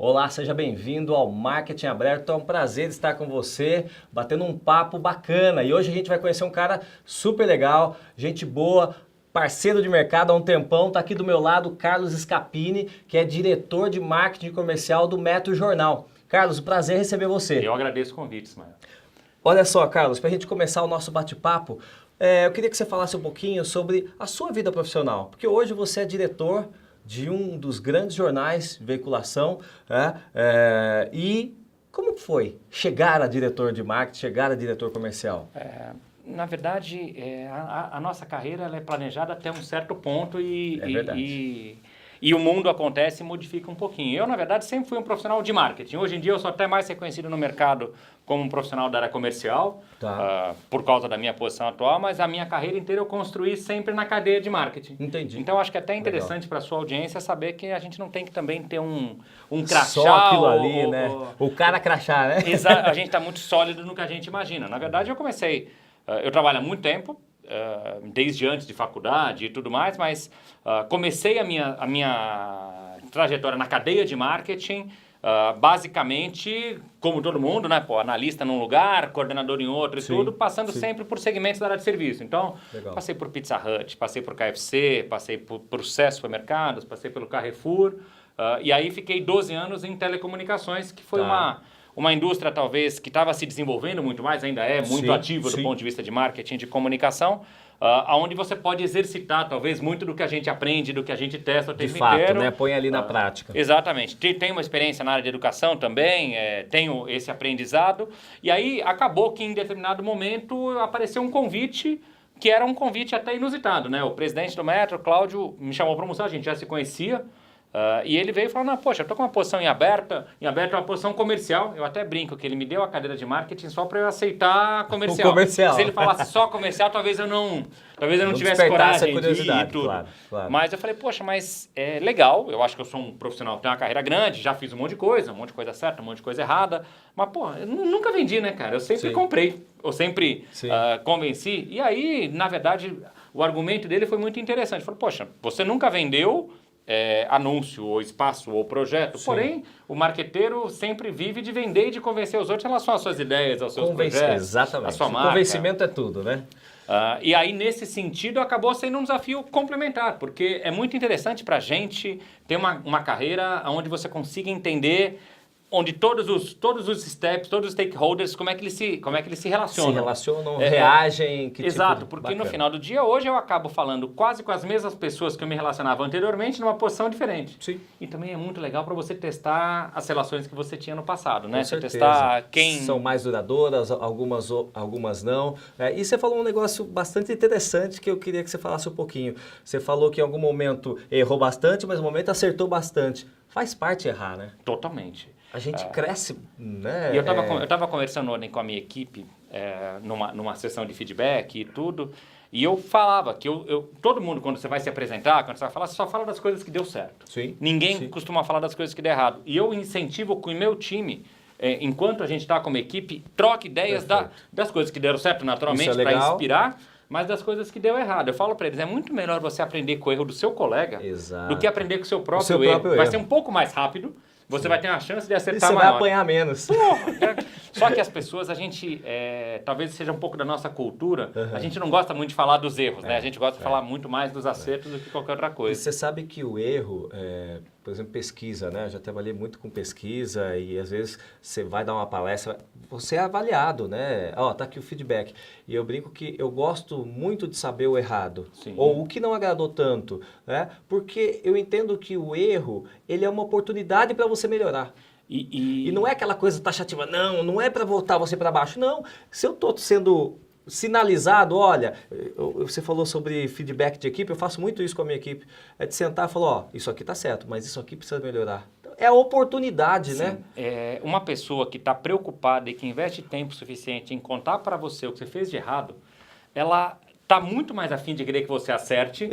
Olá, seja bem-vindo ao Marketing Aberto. É um prazer estar com você, batendo um papo bacana. E hoje a gente vai conhecer um cara super legal, gente boa, parceiro de mercado há um tempão. Está aqui do meu lado Carlos Scapini, que é diretor de marketing comercial do Metro Jornal. Carlos, prazer receber você. Eu agradeço o convite, Ismael. Olha só, Carlos, para a gente começar o nosso bate-papo, eu queria que você falasse um pouquinho sobre a sua vida profissional, porque hoje você é diretor de um dos grandes jornais de veiculação, né? E como foi chegar a diretor de marketing, chegar a diretor comercial? Na verdade, a nossa carreira ela é planejada até um certo ponto e o mundo acontece e modifica um pouquinho. Eu, na verdade, sempre fui um profissional de marketing. Hoje em dia, eu sou até mais reconhecido no mercado como um profissional da área comercial, por causa da minha posição atual, mas a minha carreira inteira eu construí sempre na cadeia de marketing. Entendi. Então, acho que é até interessante para a sua audiência saber que a gente não tem que também ter um crachá. Só aquilo ali, né? O cara crachá, né? Exato, a gente está muito sólido no que a gente imagina. Na verdade, eu trabalho há muito tempo, desde antes de faculdade e tudo mais, mas comecei a minha trajetória na cadeia de marketing, basicamente, como todo mundo, né? Analista num lugar, coordenador em outro e tudo, passando sempre por segmentos da área de serviço. Então, passei por Pizza Hut, passei por KFC, passei por Sucesso Supermercados, passei pelo Carrefour, e aí fiquei 12 anos em telecomunicações, que foi uma indústria, talvez, que estava se desenvolvendo muito mais, ainda é muito ativa do ponto de vista de marketing, de comunicação, onde você pode exercitar, talvez, muito do que a gente aprende, do que a gente testa o tempo inteiro. De fato, né? Põe ali na prática. Exatamente. Tenho uma experiência na área de educação também, tenho esse aprendizado. E aí, acabou que, em determinado momento, apareceu um convite, que era um convite até inusitado, né? O presidente do Metro, Cláudio, me chamou para almoçar, a gente já se conhecia. E ele veio e falou, poxa, eu estou com uma posição em aberto é uma posição comercial. Eu até brinco que ele me deu a cadeira de marketing só para eu aceitar comercial. O comercial. Se ele falasse só comercial, talvez eu não tivesse coragem de ir e tudo. Claro. Mas eu falei, poxa, mas é legal, eu acho que eu sou um profissional que tem uma carreira grande, já fiz um monte de coisa certa, um monte de coisa errada. Mas, pô, eu nunca vendi, né, cara? Eu sempre comprei, eu sempre convenci. E aí, na verdade, o argumento dele foi muito interessante. Ele falou, poxa, você nunca vendeu anúncio, ou espaço, ou projeto. Porém, o marqueteiro sempre vive de vender e de convencer os outros em relação às suas ideias, aos seus projetos, exatamente. à sua marca. Convencimento é tudo, né? E aí, nesse sentido, acabou sendo um desafio complementar, porque é muito interessante para a gente ter uma carreira onde você consiga entender onde todos os steps, todos os stakeholders, como é que eles se relacionam. Se relacionam, reagem, que exato, tipo porque bacana. No final do dia, hoje eu acabo falando quase com as mesmas pessoas que eu me relacionava anteriormente, numa posição diferente. Sim. E também é muito legal para você testar as relações que você tinha no passado, né? Com você certeza. testar quem... São mais duradouras, algumas não. E você falou um negócio bastante interessante que eu queria que você falasse um pouquinho. Você falou que em algum momento errou bastante, mas no momento acertou bastante. Faz parte errar, né? Totalmente. A gente cresce, né? E eu estava conversando ontem com a minha equipe, numa sessão de feedback e tudo, e eu falava que todo mundo, quando você vai se apresentar, quando você vai falar, você só fala das coisas que deu certo. Ninguém costuma falar das coisas que deu errado. E eu incentivo que o meu time, enquanto a gente está como equipe, troque ideias das coisas que deram certo naturalmente para inspirar, mas das coisas que deu errado. Eu falo para eles, é muito melhor você aprender com o erro do seu colega do que aprender com o seu próprio erro. Vai ser um pouco mais rápido. Você vai ter uma chance de acertar maior. E você vai apanhar menos. Só que as pessoas, a gente, talvez seja um pouco da nossa cultura, a gente não gosta muito de falar dos erros, né? A gente gosta de falar muito mais dos acertos do que qualquer outra coisa. E você sabe que o erro, por exemplo, pesquisa, né? Eu já trabalhei muito com pesquisa e às vezes você vai dar uma palestra, você é avaliado, né? Tá aqui o feedback. E eu brinco que eu gosto muito de saber o errado. Ou o que não agradou tanto, né? Porque eu entendo que o erro, ele é uma oportunidade para você melhorar. E não é aquela coisa taxativa, não é para voltar você para baixo, não. Se eu estou sendo sinalizado, olha, você falou sobre feedback de equipe, eu faço muito isso com a minha equipe, de sentar e falar, isso aqui está certo, mas isso aqui precisa melhorar. É a oportunidade, né? Uma pessoa que está preocupada e que investe tempo suficiente em contar para você o que você fez de errado, ela está muito mais afim de querer que você acerte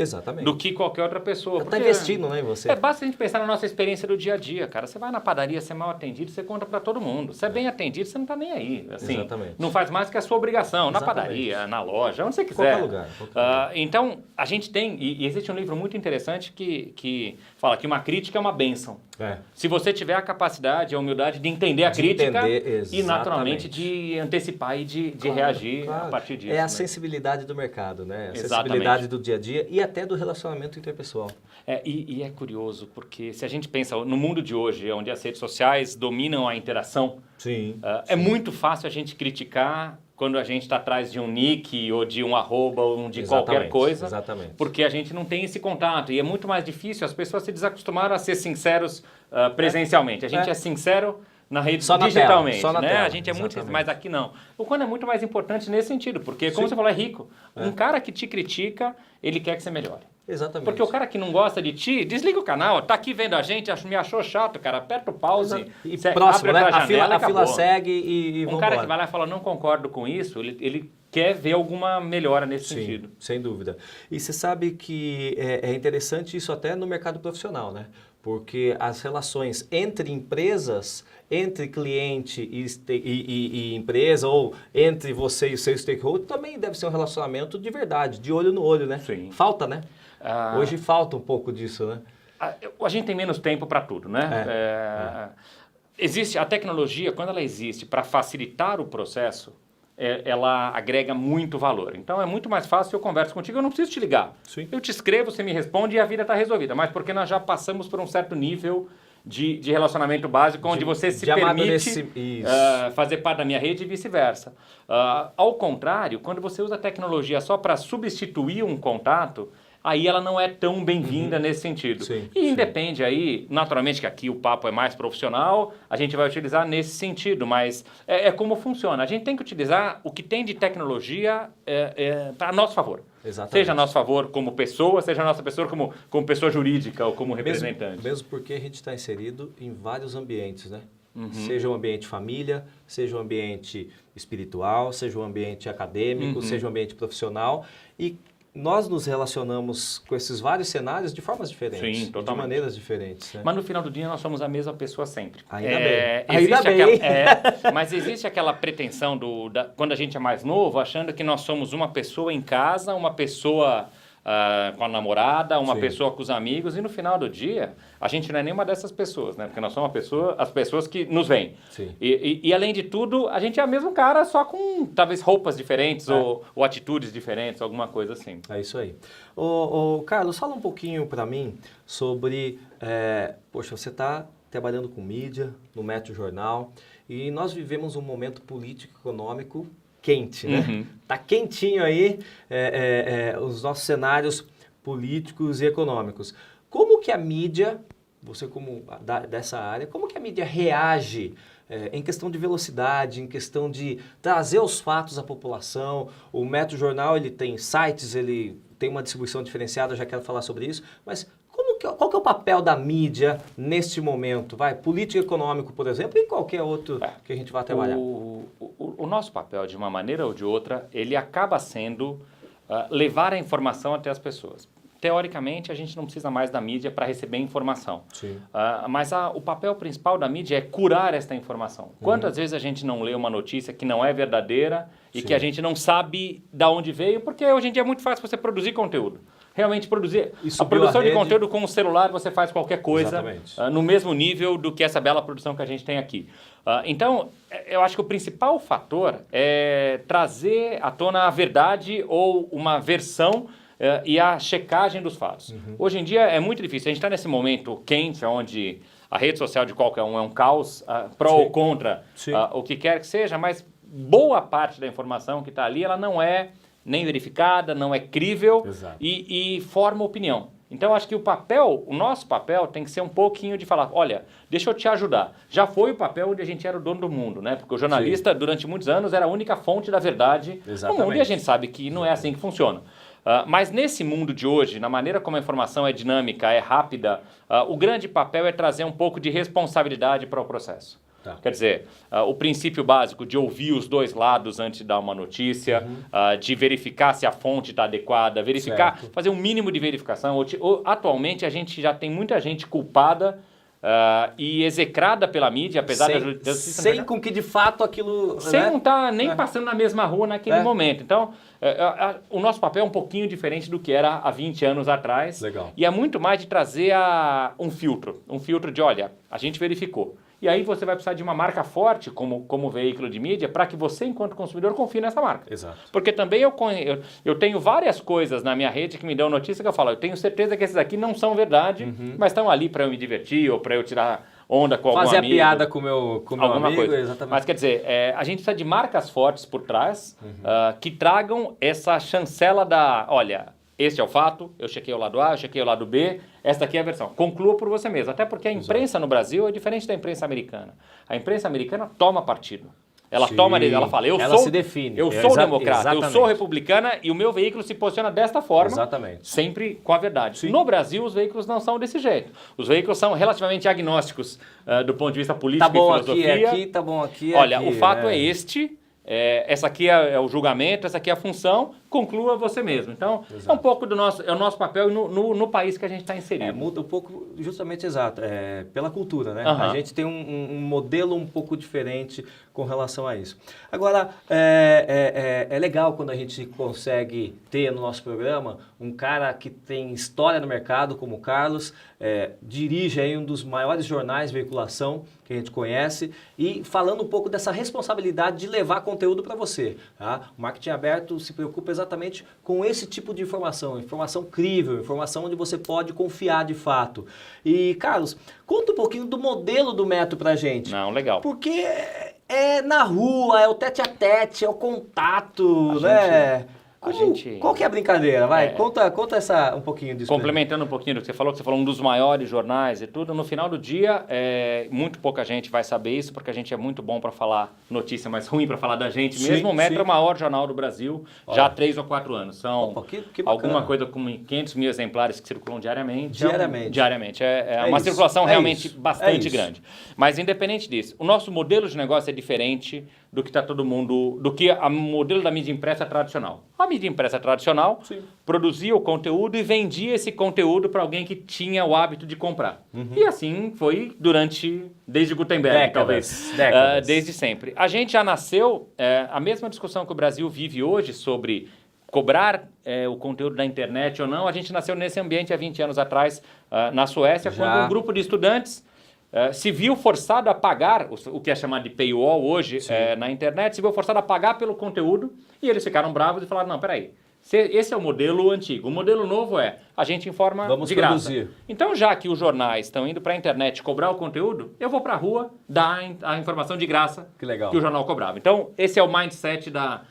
do que qualquer outra pessoa. Está investindo, né, em você. Basta a gente pensar na nossa experiência do dia a dia, cara. Você vai na padaria, você é mal atendido, você conta para todo mundo. Você é bem atendido, você não está nem aí. Assim, não faz mais que a sua obrigação. Na padaria, na loja, onde você quiser. Qualquer lugar. Então, a gente tem... E existe um livro muito interessante que fala que uma crítica é uma bênção. Se você tiver a capacidade, a humildade de entender a crítica e naturalmente de antecipar e de reagir a partir disso. É a sensibilidade do mercado, né? A sensibilidade do dia a dia e até do relacionamento interpessoal. E é curioso, porque se a gente pensa no mundo de hoje, onde as redes sociais dominam a interação, é muito fácil a gente criticar quando a gente está atrás de um nick ou de um arroba ou de qualquer coisa, porque a gente não tem esse contato. E é muito mais difícil, as pessoas se desacostumaram a ser sinceros presencialmente. A gente é sincero na rede digitalmente, só na tela. A gente é muito, mas aqui não. O quando é muito mais importante nesse sentido, porque como você falou, é rico. Um cara que te critica, ele quer que você melhore. Exatamente. Porque o cara que não gosta de ti, desliga o canal, tá aqui vendo a gente, me achou chato, cara, aperta o pause, e próximo, abre né? a janela, a fila segue e um cara que vai lá e fala, não concordo com isso, ele quer ver alguma melhora nesse sentido. Sem dúvida. E você sabe que é interessante isso até no mercado profissional, né? Porque as relações entre empresas, entre cliente e empresa, ou entre você e o seu stakeholder, também deve ser um relacionamento de verdade, de olho no olho, né? Sim. Falta, né? Hoje falta um pouco disso, né? A gente tem menos tempo para tudo, né? Existe a tecnologia, quando ela existe para facilitar o processo, ela agrega muito valor. Então, é muito mais fácil, eu converso contigo, eu não preciso te ligar. Sim. Eu te escrevo, você me responde e a vida está resolvida. Mas porque nós já passamos por um certo nível de relacionamento básico, onde você se permite fazer parte da minha rede e vice-versa. Ao contrário, quando você usa a tecnologia só para substituir um contato, aí ela não é tão bem-vinda nesse sentido. Independe aí, naturalmente que aqui o papo é mais profissional, a gente vai utilizar nesse sentido, mas é como funciona. A gente tem que utilizar o que tem de tecnologia para nosso favor. Exatamente. Seja a nosso favor como pessoa, seja a nossa pessoa como pessoa jurídica ou como representante. Mesmo porque a gente está inserido em vários ambientes, né? Seja um ambiente família, seja um ambiente espiritual, seja um ambiente acadêmico, seja um ambiente profissional. E nós nos relacionamos com esses vários cenários de formas diferentes, de maneiras diferentes. Né? Mas no final do dia nós somos a mesma pessoa sempre. Ainda bem. Mas existe aquela pretensão quando a gente é mais novo, achando que nós somos uma pessoa em casa, uma pessoa com a namorada, uma pessoa com os amigos, e no final do dia a gente não é nenhuma dessas pessoas, né? Porque nós somos as pessoas que nos veem. E além de tudo, a gente é o mesmo cara, só com talvez roupas diferentes ou atitudes diferentes, alguma coisa assim. É isso aí. Carlos, fala um pouquinho para mim sobre, poxa, você está trabalhando com mídia, no Metro Jornal, e nós vivemos um momento político-econômico quente, né? Tá quentinho aí os nossos cenários políticos e econômicos. Como que a mídia, você como dessa área, como que a mídia reage em questão de velocidade, em questão de trazer os fatos à população? O Metro Jornal, ele tem sites, ele tem uma distribuição diferenciada, eu já quero falar sobre isso, mas qual que é o papel da mídia neste momento? Político econômico, por exemplo, e qualquer outro que a gente vai trabalhar. O nosso papel, de uma maneira ou de outra, ele acaba sendo levar a informação até as pessoas. Teoricamente, a gente não precisa mais da mídia para receber informação. Mas o papel principal da mídia é curar esta informação. Quantas vezes a gente não lê uma notícia que não é verdadeira e que a gente não sabe de onde veio, porque hoje em dia é muito fácil você produzir conteúdo. Realmente produzir. A produção de conteúdo com o celular, você faz qualquer coisa no mesmo nível do que essa bela produção que a gente tem aqui. Então, eu acho que o principal fator é trazer à tona a verdade ou uma versão e a checagem dos fatos. Hoje em dia é muito difícil. A gente está nesse momento quente, onde a rede social de qualquer um é um caos, pró ou contra o que quer que seja, mas boa parte da informação que está ali, ela não é nem verificada, não é crível e forma opinião. Então, acho que o nosso papel tem que ser um pouquinho de falar, olha, deixa eu te ajudar. Já foi o papel onde a gente era o dono do mundo, né? Porque o jornalista, durante muitos anos, era a única fonte da verdade no mundo, e a gente sabe que não é assim que funciona. Mas nesse mundo de hoje, na maneira como a informação é dinâmica, é rápida, o grande papel é trazer um pouco de responsabilidade para o processo. Quer dizer, o princípio básico de ouvir os dois lados antes de dar uma notícia, de verificar se a fonte está adequada, fazer um mínimo de verificação. Atualmente, a gente já tem muita gente culpada e execrada pela mídia, apesar da justiça... Sem com que de fato aquilo... Sem né? não estar nem passando na mesma rua naquele momento. Então, o nosso papel é um pouquinho diferente do que era há 20 anos atrás. Legal. E é muito mais de trazer um filtro de, olha, a gente verificou. E aí você vai precisar de uma marca forte como veículo de mídia para que você, enquanto consumidor, confie nessa marca. Exato. Porque também eu tenho várias coisas na minha rede que me dão notícia que eu falo, eu tenho certeza que esses aqui não são verdade, mas estão ali para eu me divertir ou para eu tirar onda com algum amigo. Fazer a piada com meu alguma amigo, coisa. exatamente. Mas quer dizer, a gente precisa de marcas fortes por trás que tragam essa chancela olha, este é o fato, eu chequei o lado A, eu chequei o lado B, esta aqui é a versão. Conclua por você mesmo, até porque a imprensa no Brasil é diferente da imprensa americana. A imprensa americana toma partido. Ela ela fala, ela se define. Eu sou democrata, exatamente. eu sou republicana e o meu veículo se posiciona desta forma, exatamente. sempre com a verdade. Sim. No Brasil, os veículos não são desse jeito. Os veículos são relativamente agnósticos do ponto de vista político e filosofia. Tá bom aqui, tá bom aqui, olha, aqui, o fato é este, essa aqui é o julgamento, essa aqui é a função, conclua você mesmo. Então, é um pouco do nosso papel no país que a gente está inserido. Muda um pouco, justamente exato, pela cultura, né? Uhum. A gente tem um modelo um pouco diferente com relação a isso. Agora, é legal quando a gente consegue ter no nosso programa um cara que tem história no mercado, como o Carlos, dirige aí um dos maiores jornais de veiculação que a gente conhece e falando um pouco dessa responsabilidade de levar conteúdo para você. Tá? O Marketing Aberto se preocupa exatamente com esse tipo de informação crível, informação onde você pode confiar de fato. E, Carlos, conta um pouquinho do modelo do Metro pra gente. Não, legal. Porque é na rua, é o tete a tete, é o contato, né? Qual que é a brincadeira? Vai, conta um pouquinho disso. Complementando um pouquinho do que você falou um dos maiores jornais e tudo, no final do dia, muito pouca gente vai saber isso, porque a gente é muito bom para falar notícia, mas ruim para falar da gente mesmo. O Metro é o maior jornal do Brasil, já há 3 ou 4 anos. São que alguma coisa com 500 mil exemplares que circulam diariamente. Diariamente. É uma circulação realmente bastante grande. Mas independente disso, o nosso modelo de negócio é diferente do que do que o modelo da mídia impressa tradicional. A mídia impressa tradicional produzia o conteúdo e vendia esse conteúdo para alguém que tinha o hábito de comprar. E assim foi desde Gutenberg, talvez. Décadas. Desde sempre. A gente já nasceu, a mesma discussão que o Brasil vive hoje sobre cobrar o conteúdo da internet ou não, a gente nasceu nesse ambiente há 20 anos atrás, na Suécia, quando um grupo de estudantes se viu forçado a pagar, o que é chamado de paywall hoje na internet, se viu forçado a pagar pelo conteúdo e eles ficaram bravos e falaram, não, peraí, esse é o modelo antigo. O modelo novo a gente informa de graça. Produzir. Então, já que os jornais estão indo para a internet cobrar o conteúdo, eu vou para a rua dar a informação de graça que o jornal cobrava. Então, esse é o mindset da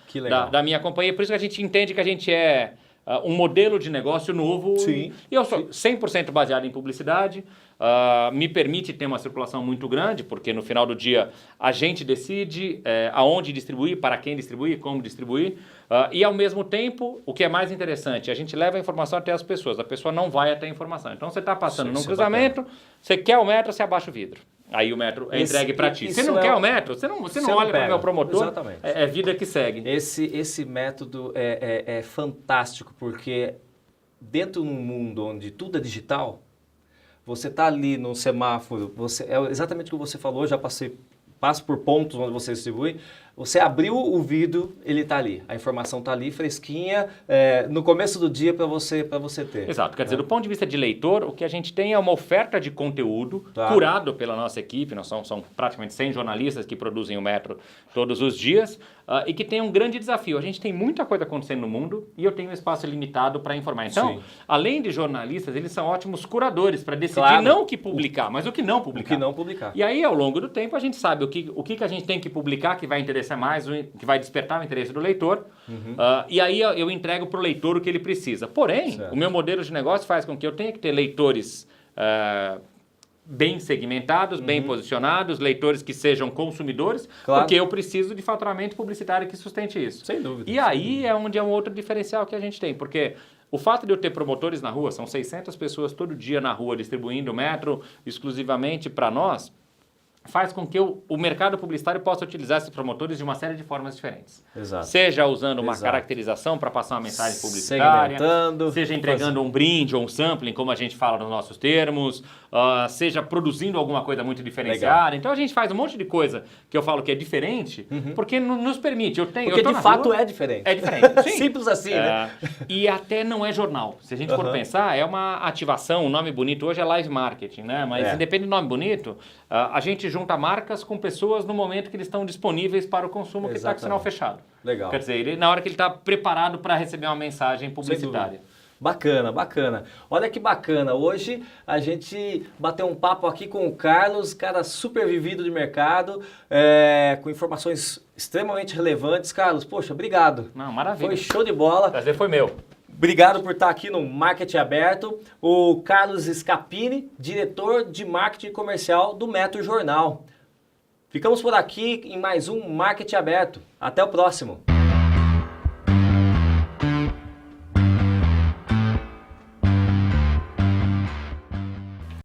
minha companhia. Por isso que a gente entende que a gente é um modelo de negócio novo. Sim. E eu sou 100% baseado em publicidade. Me permite ter uma circulação muito grande, porque no final do dia a gente decide aonde distribuir, para quem distribuir, como distribuir. E ao mesmo tempo, o que é mais interessante, a gente leva a informação até as pessoas. A pessoa não vai até a informação. Então você está passando num cruzamento, você quer o metro, você abaixa o vidro. Aí o metro é entregue para ti. Você não quer o metro, você não olha para o meu promotor. Exatamente. É vida que segue. Esse método é fantástico, porque dentro de um mundo onde tudo é digital, você está ali no semáforo, é exatamente o que você falou, já passo por pontos onde você distribui, você abriu o vidro, ele está ali, a informação está ali, fresquinha, no começo do dia para você ter. Exato, quer dizer, do ponto de vista de leitor, o que a gente tem é uma oferta de conteúdo curado pela nossa equipe, são praticamente 100 jornalistas que produzem o Metro todos os dias, e que tem um grande desafio. A gente tem muita coisa acontecendo no mundo e eu tenho um espaço limitado para informar. Então, além de jornalistas, eles são ótimos curadores para decidir não o que publicar, mas o que não publicar. O que não publicar. E aí, ao longo do tempo, a gente sabe o que a gente tem que publicar que vai interessar mais, que vai despertar o interesse do leitor. E aí eu entrego para o leitor o que ele precisa. Porém, o meu modelo de negócio faz com que eu tenha que ter leitores bem segmentados, bem posicionados, leitores que sejam consumidores, porque eu preciso de faturamento publicitário que sustente isso. Sem dúvida. E aí é onde é um outro diferencial que a gente tem, porque o fato de eu ter promotores na rua, são 600 pessoas todo dia na rua distribuindo o Metro exclusivamente para nós, faz com que o mercado publicitário possa utilizar esses promotores de uma série de formas diferentes. Exato. Seja usando uma Exato. caracterização para passar uma mensagem publicitária, Segmentando, seja entregando um brinde ou um sampling, como a gente fala nos nossos termos, seja produzindo alguma coisa muito diferenciada. Legal. Então a gente faz um monte de coisa que eu falo que é diferente, porque nos permite. Porque de fato é diferente. É diferente. Sim. Simples assim, né? E até não é jornal. Se a gente for pensar, é uma ativação, um nome bonito hoje é live marketing, né? Mas independente do nome bonito, a gente junta marcas com pessoas no momento que eles estão disponíveis para o consumo que está com o sinal fechado. Legal. Quer dizer, na hora que ele está preparado para receber uma mensagem publicitária. Bacana, bacana. Olha que bacana. Hoje a gente bateu um papo aqui com o Carlos, cara super vivido de mercado, com informações extremamente relevantes. Carlos, poxa, obrigado. Não, maravilha. Foi show de bola. O prazer foi meu. Obrigado por estar aqui no Marketing Aberto. O Carlos Scapini, diretor de marketing comercial do Metro Jornal. Ficamos por aqui em mais um Marketing Aberto. Até o próximo.